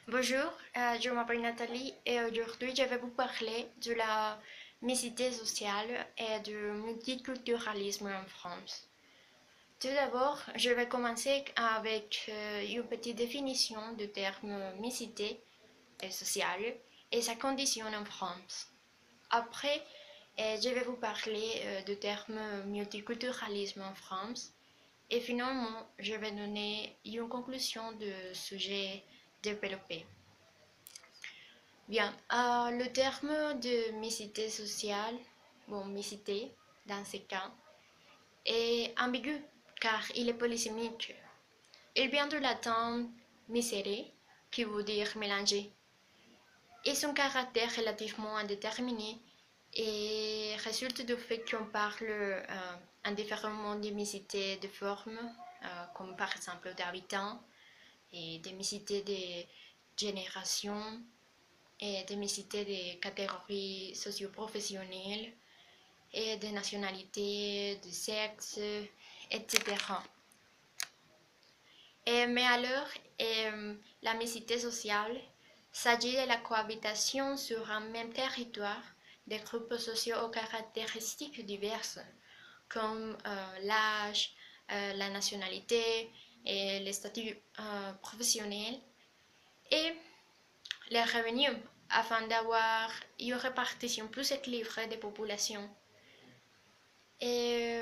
Bonjour, je m'appelle Nathalie et aujourd'hui je vais vous parler de la mixité sociale et du multiculturalisme en France. Tout d'abord, je vais commencer avec une petite définition du terme mixité sociale et sa condition en France. Après, je vais vous parler du terme multiculturalisme en France et finalement, je vais donner une conclusion du sujet développé. Bien, le terme de mixité sociale, bon, mixité, dans ce cas, est ambigu car il est polysémique. Il vient du latin misere, qui veut dire mélanger, et son caractère relativement indéterminé et résulte du fait qu'on parle indifféremment de mixité de formes, comme par exemple d'habitants, et de mixité de générations, et de mixité des catégories socio-professionnelles et de nationalités, de sexe, etc. Mais alors, la mixité sociale s'agit de la cohabitation sur un même territoire des groupes sociaux aux caractéristiques diverses, comme l'âge, la nationalité et les statuts professionnels, et les revenus afin d'avoir une répartition plus équilibrée des populations. Et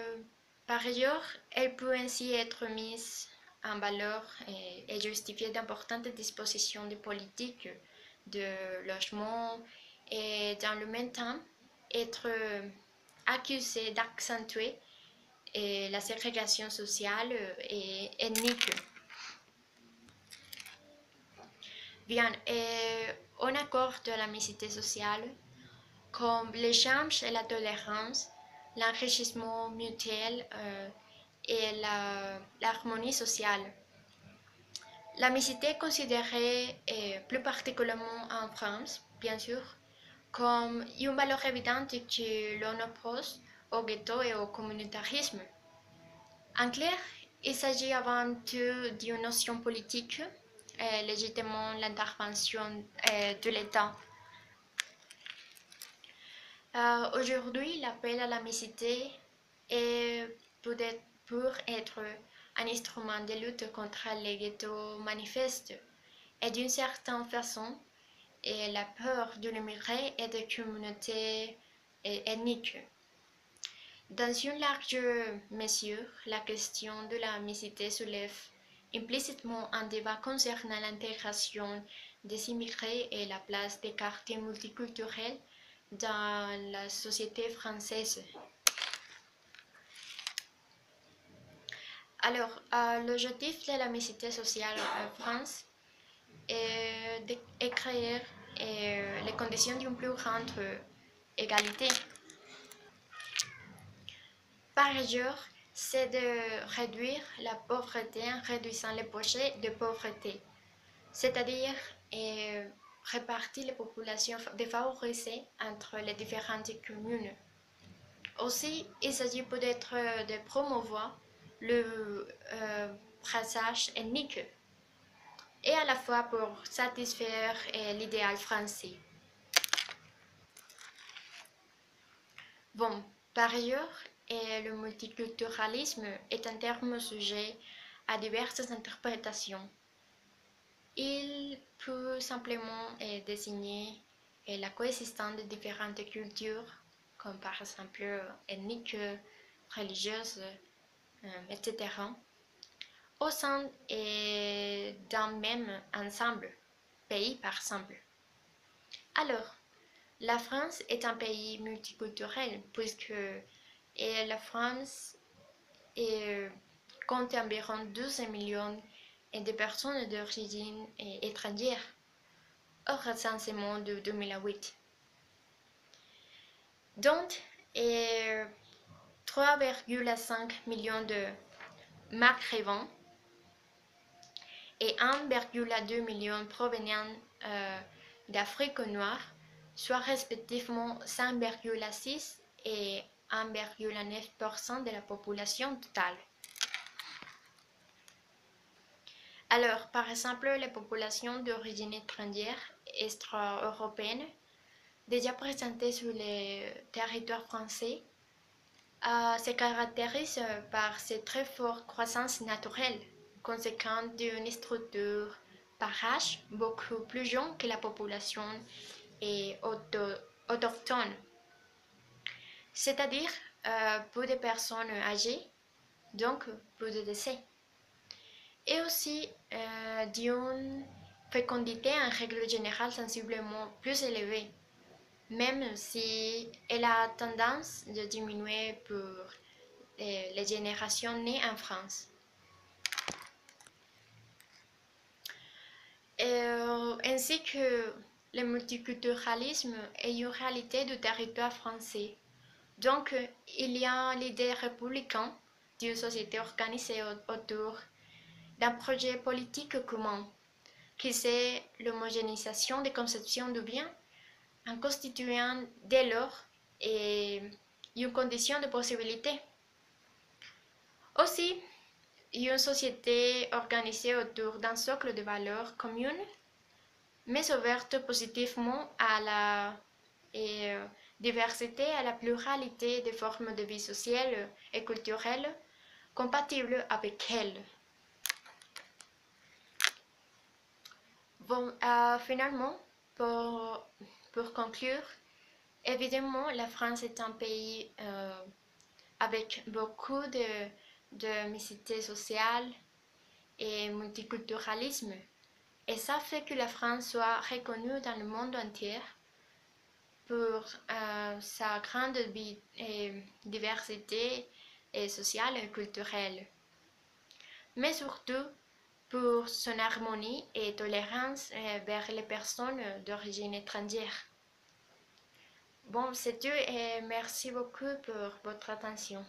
par ailleurs, elle peut ainsi être mise en valeur et justifier d'importantes dispositions de politique de logement et dans le même temps être accusée d'accentuer la ségrégation sociale et ethnique. Bien, on accorde la mixité sociale comme l'échange et la tolérance, l'enrichissement mutuel et l'harmonie sociale. La mixité est considérée, plus particulièrement en France, bien sûr, comme une valeur évidente que l'on oppose au ghetto et au communautarisme. En clair, il s'agit avant tout d'une notion politique, légitimement l'intervention de l'État. Aujourd'hui, l'appel à la mixité est peut-être pour être un instrument de lutte contre les ghettos manifestes et d'une certaine façon, et la peur de l'immigré et des communautés ethniques. Dans une large mesure, la question de la mixité soulève implicitement un débat concernant l'intégration des immigrés et la place des quartiers multiculturels dans la société française. Alors, l'objectif de la mixité sociale en France est de créer les conditions d'une plus grande égalité. Par ailleurs, c'est de réduire la pauvreté en réduisant les projets de pauvreté, c'est-à-dire répartir les populations défavorisées entre les différentes communes. Aussi, il s'agit peut-être de promouvoir le brassage ethnique et à la fois pour satisfaire l'idéal français. Bon, par ailleurs, le multiculturalisme est un terme sujet à diverses interprétations. Il peut simplement désigner la coexistence de différentes cultures, comme par exemple ethniques, religieuses, etc., au sein d'un même ensemble, pays par exemple. Alors, la France est un pays multiculturel puisque la France compte environ 12 millions de personnes d'origine étrangère au recensement de 2008. Donc, 3,5 millions de maghrébins et 1,2 million provenant d'Afrique noire, soit respectivement 5,6 et 1,9% de la population totale. Alors, par exemple, les populations d'origine étrangère extra-européenne, déjà présentées sur le territoire français, se caractérisent par cette très forte croissance naturelle, conséquente d'une structure par âge beaucoup plus jeune que la population autochtone, c'est-à-dire peu de personnes âgées, donc peu de décès, et aussi d'une fécondité en règle générale sensiblement plus élevée, même si elle a tendance à diminuer pour les générations nées en France. Ainsi que le multiculturalisme est une réalité du territoire français. Donc, il y a l'idée républicaine d'une société organisée autour d'un projet politique commun, qui c'est l'homogénéisation des conceptions du bien, en constituant dès lors une condition de possibilité. Aussi, une société organisée autour d'un socle de valeurs communes, mais ouverte positivement à la diversité et à la pluralité des formes de vie sociale et culturelle compatibles avec elle. Bon, finalement, pour conclure, évidemment, la France est un pays avec beaucoup de mixité sociale et multiculturalisme. Et ça fait que la France soit reconnue dans le monde entier pour sa grande diversité sociale et culturelle, mais surtout pour son harmonie et tolérance vers les personnes d'origine étrangère. Bon, c'est tout et merci beaucoup pour votre attention.